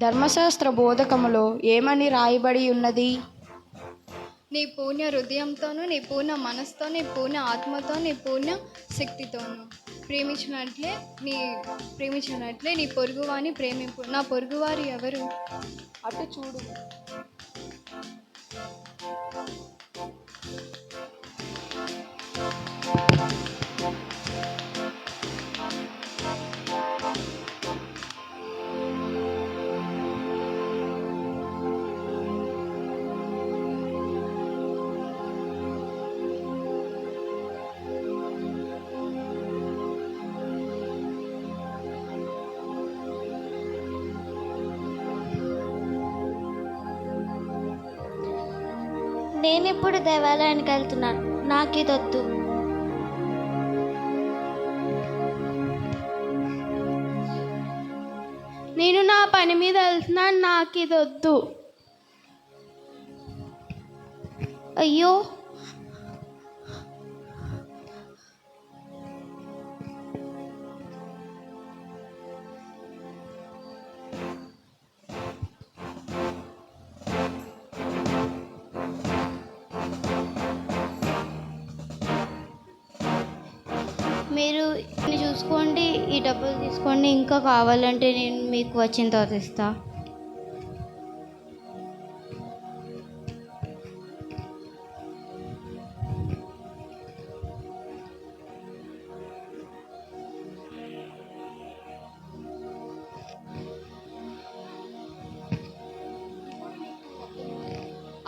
ధర్మశాస్త్ర బోధకములో ఏమని రాయబడి ఉన్నది? నీ పూర్ణ హృదయంతోనూ, నీ పూర్ణ మనసుతో, నీ పూర్ణ ఆత్మతో, నీ పూర్ణ శక్తితోనూ ప్రేమించినట్లే నీ పొరుగువాని ప్రేమింపు. నా పొరుగువారు ఎవరు? అటు చూడు. నేనిప్పుడు దేవాలయానికి వెళ్తున్నాను, నాకు ఇదొద్దు. నేను నా పని మీద వెళ్తున్నాను, నాకు ఇదొద్దు. అయ్యో, మీరు చూసుకోండి, ఈ డబ్బులు తీసుకోండి. ఇంకా కావాలంటే నేను మీకు వచ్చిన తర్వాత ఇస్తా.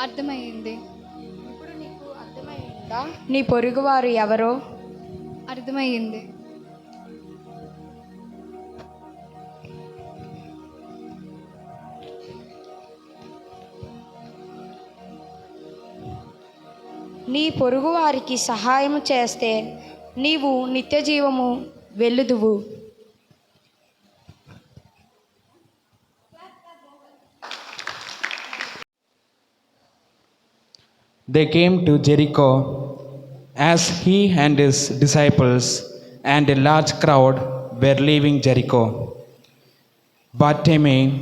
అర్థమైంది. ఇప్పుడు నీకు అర్థమైందా నీ పొరుగువారు ఎవరో? అర్థమయ్యింది. నీ పొరుగువారికి సహాయం చేస్తే నీవు నిత్య జీవము వెల్లుదువు. They came to Jericho. As he and his disciples and a large crowd were leaving Jericho, Bartimaeus,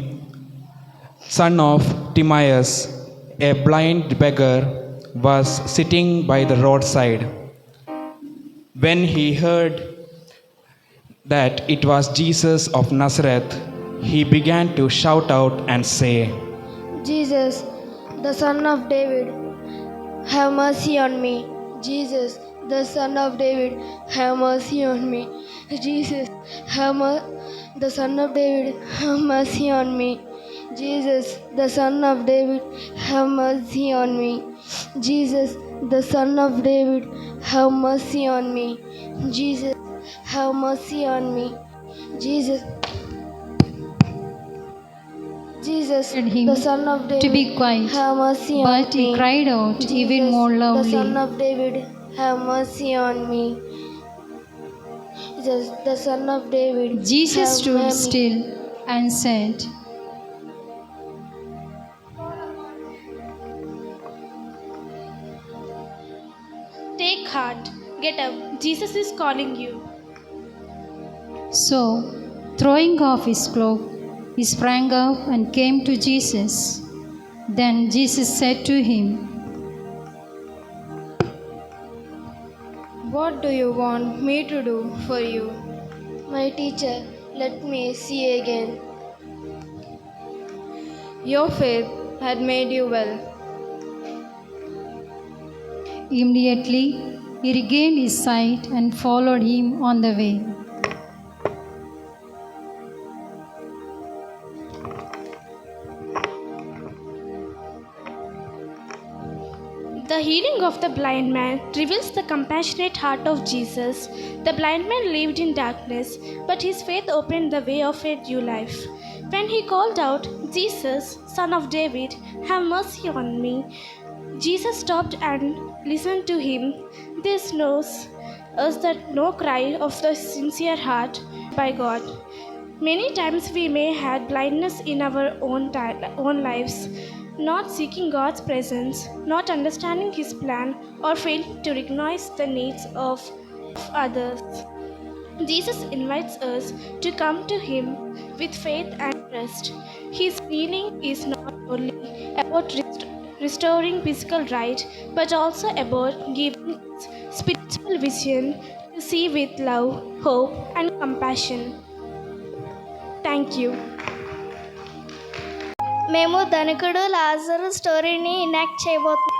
son of Timaeus, a blind beggar, was sitting by the roadside. When he heard that it was Jesus of Nazareth, he began to shout out and say, Jesus, the Son of David, have mercy on me. Jesus, the Son of David, have mercy on me. Jesus, the Son of David, have mercy on me. Jesus, the Son of David, have mercy on me. Jesus, the Son of David, have mercy on me. Jesus, have mercy on me. Jesus, him the Son of David, to be quiet, have mercy on but me. he cried out even more The loudly, Son of David, have mercy on me. Jesus, the Son of David, Jesus have stood mercy. still and said, Take heart, get up, Jesus is calling you. So, throwing off his cloak, he sprang up and came to Jesus. Then Jesus said to him, What do you want me to do for you? My teacher, let me see again. Your faith had made you well. Immediately he regained his sight and followed him on the way. The healing of the blind man reveals the compassionate heart of Jesus. The blind man lived in darkness, but his faith opened the way of a new life. When he called out, Jesus, Son of David, have mercy on me, Jesus stopped and listened to him. This knows us that no cry of the sincere heart by God. Many times we may have blindness in our own lives, not seeking God's presence, not understanding His plan, or failing to recognize the needs of others. Jesus invites us to come to Him with faith and trust. His healing is not only about restoring physical right, but also about giving us spiritual vision to see with love, hope, and compassion. Thank you. మేము ధనికుడు లాజరు స్టోరీని enact చేయబోతున్నాం.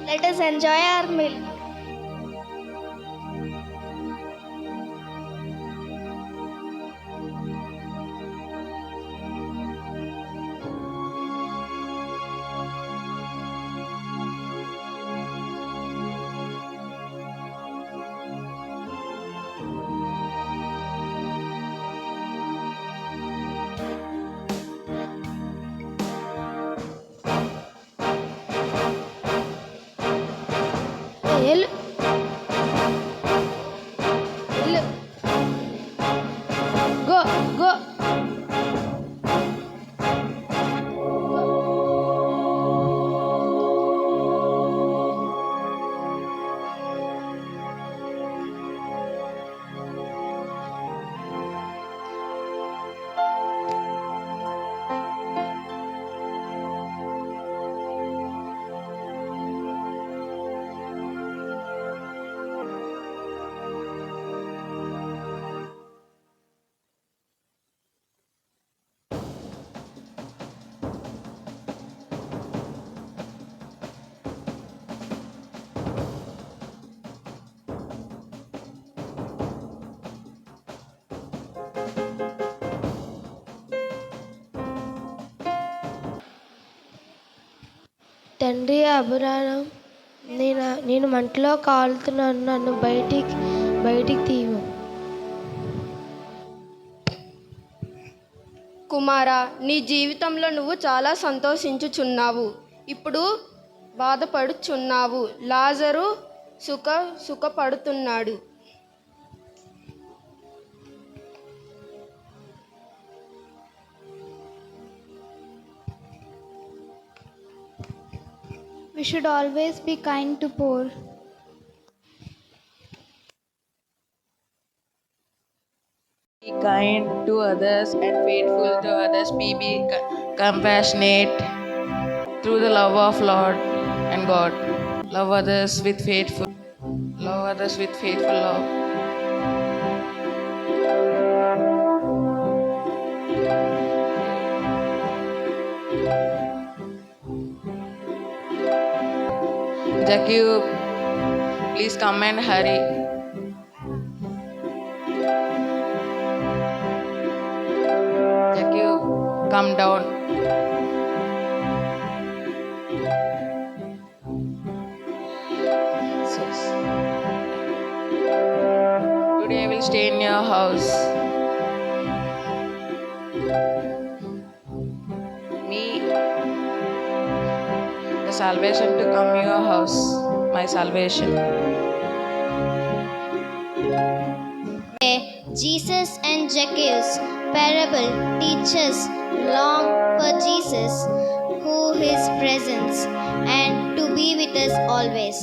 Let us enjoy our meal. వెళ్ళు వెళ్ళు go go తండ్రి అబ్రాహాం, నేను మంటలో కాలుతున్నాను, నన్ను బయటికి తీయు. కుమారా, నీ జీవితంలో నువ్వు చాలా సంతోషించుచున్నావు, ఇప్పుడు బాధపడుచున్నావు. లాజరు సుఖపడుతున్నాడు. We should always be kind to poor. Be kind to others and faithful to others. Be compassionate through the love of Lord and God. Love others with faithful love. Jackie, please come and hurry. Jackie, come down. Today I will stay in your house. Me, the salvation to come your house, my salvation. Jesus and Zacchaeus parable teaches long for Jesus, who his presence and to be with us always.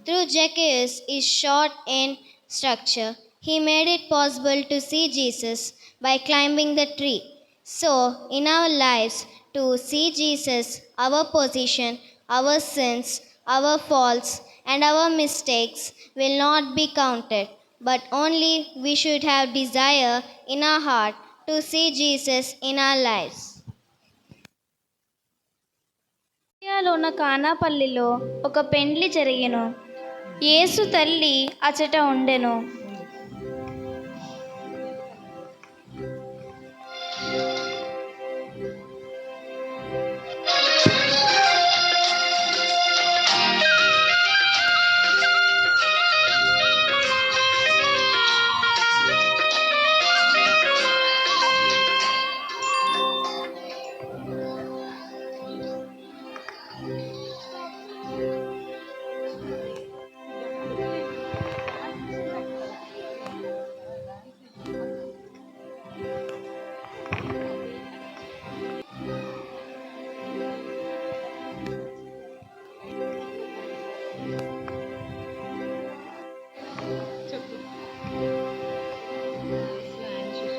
Through Zacchaeus is short in structure, he made it possible to see Jesus by climbing the tree. So, in our lives, to see Jesus, our position, our sins, our faults, and our mistakes will not be counted, but only we should have desire in our heart to see Jesus in our lives. ఇండియాలో ఉన్న కానాపల్లిలో ఒక పెండ్లి జరిగెను. యేసు తల్లి అచట ఉండెను.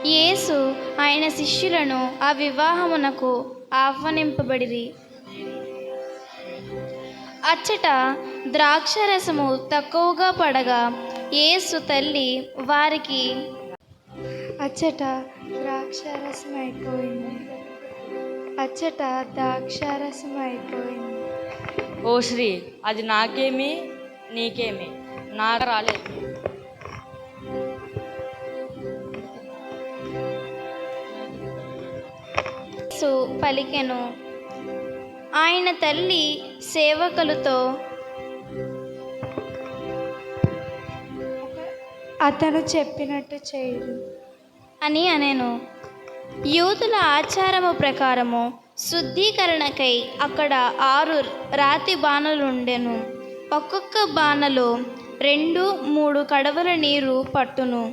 యేసు ఆయన శిష్యులను ఆ వివాహమునకు ఆహ్వానింపబడిరి. అచ్చట ద్రాక్షరసము తక్కువగా పడగా యేసు తల్లి వారికి అచ్చట ద్రాక్షారసం అయిపోయింది. అచ్చట ద్రాక్షారసం అయిపోయింది. ఓ శ్రీ, అది నాకేమి నీకేమి, నాకు రాలేదు. యేసు పలికెను. ఆయన తల్లి సేవకులతో అతను చెప్పినట్టు చేయరు అని అనెను. యూదుల ఆచారము ప్రకారము శుద్ధీకరణకై అక్కడ 6 రాతి బాణలుండెను. ఒక్కొక్క బాణలో 2-3 కడవల నీరు పట్టును.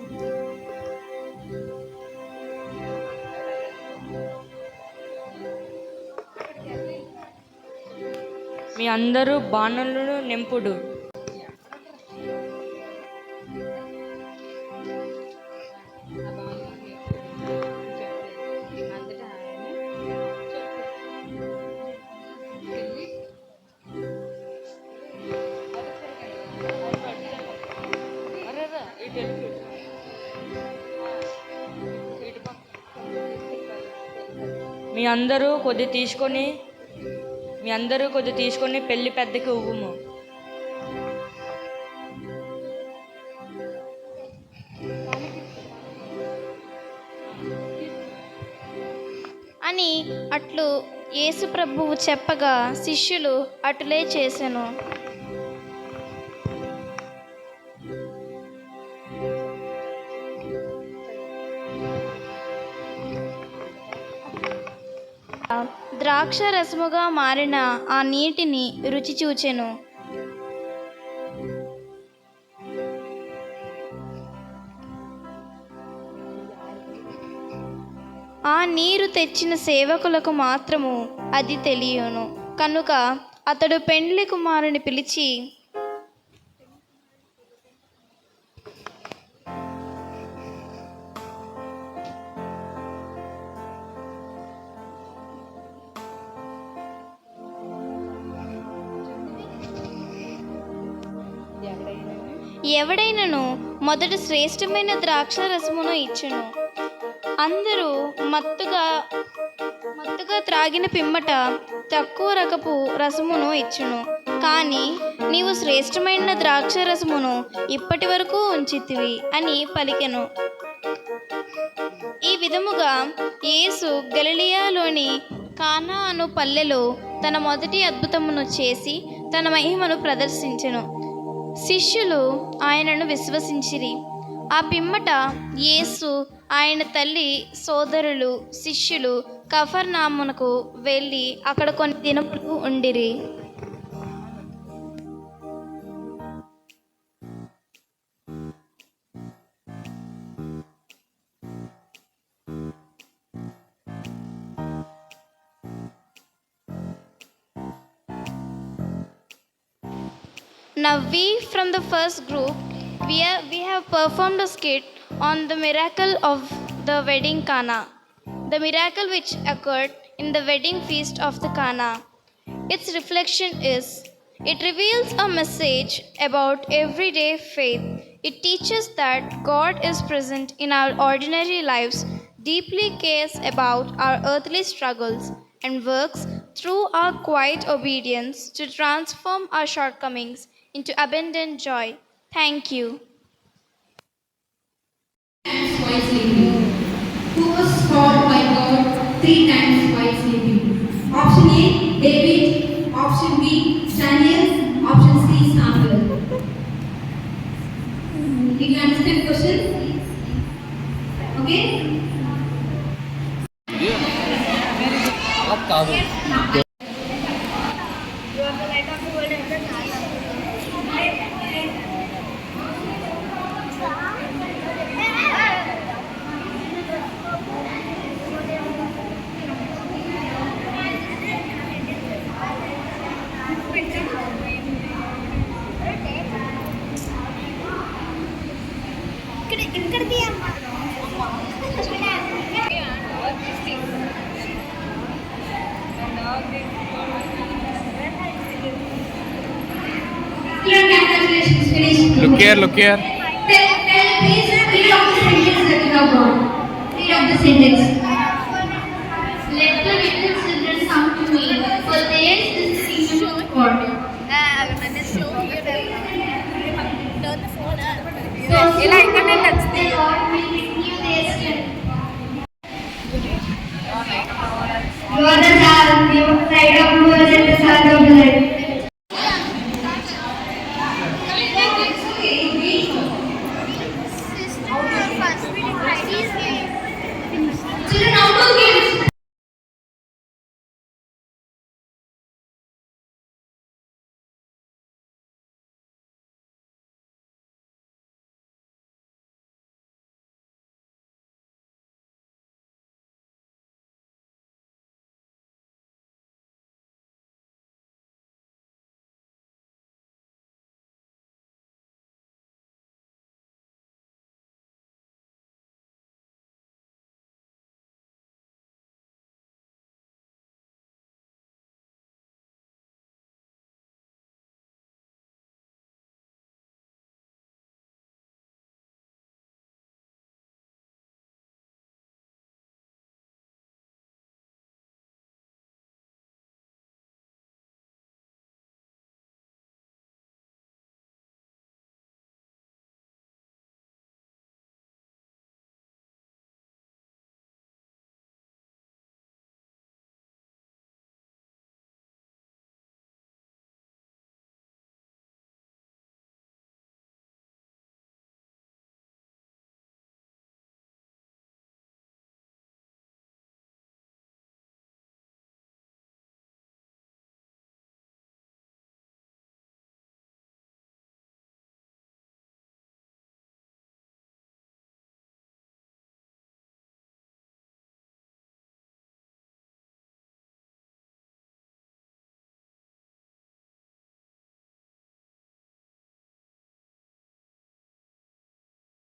మీ అందరూ బాణలను నింపుడు. మీ అందరూ కొద్ది తీసుకొని పెళ్లి పెద్దకి ఇవ్వము. అని అట్లు యేసు ప్రభువు చెప్పగా శిష్యులు అటులే చేసెను. ద్రాక్ష రసముగా మారిన ఆ నీటిని రుచి చూచెను. ఆ నీరు తెచ్చిన సేవకులకు మాత్రము అది తెలియను. కనుక అతడు పెండ్లి కుమారుని పిలిచి, ఎవడైనను మొదట శ్రేష్టమైన ద్రాక్ష రసమును ఇచ్చును. అందరూ మత్తుగా త్రాగిన పిమ్మట తక్కువ రకపు రసమును ఇచ్చును. కానీ నీవు శ్రేష్టమైన ద్రాక్ష రసమును ఇప్పటి వరకు ఉంచితివి అని పలికెను. ఈ విధముగా యేసు గలిలయలోని కానా అను పల్లెలో తన మొదటి అద్భుతమును చేసి తన మహిమను ప్రదర్శించెను. శిష్యులు ఆయనను విశ్వసించిరి. ఆ పిమ్మట యేసు, ఆయన తల్లి, సోదరులు, శిష్యులు కఫర్నామునకు వెళ్ళి అక్కడ కొన్ని దినములు ఉండిరి. Now we from the first group, we have performed a skit on the miracle of the wedding Cana, the miracle which occurred in the wedding feast of the Cana. Its reflection is, it reveals a message about everyday faith. It teaches that God is present in our ordinary lives, deeply cares about our earthly struggles, and works through our quiet obedience to transform our shortcomings into abundant joy. Thank you. While sleeping. Who was called by God 3 times while sleeping? Option A, David. Option B, Daniel. Option C, Samuel. Did you understand the question? Okay? ఇక్కడ Congratulations, finished. Look here. Please read of the sentence that you have got. Read of the sentence.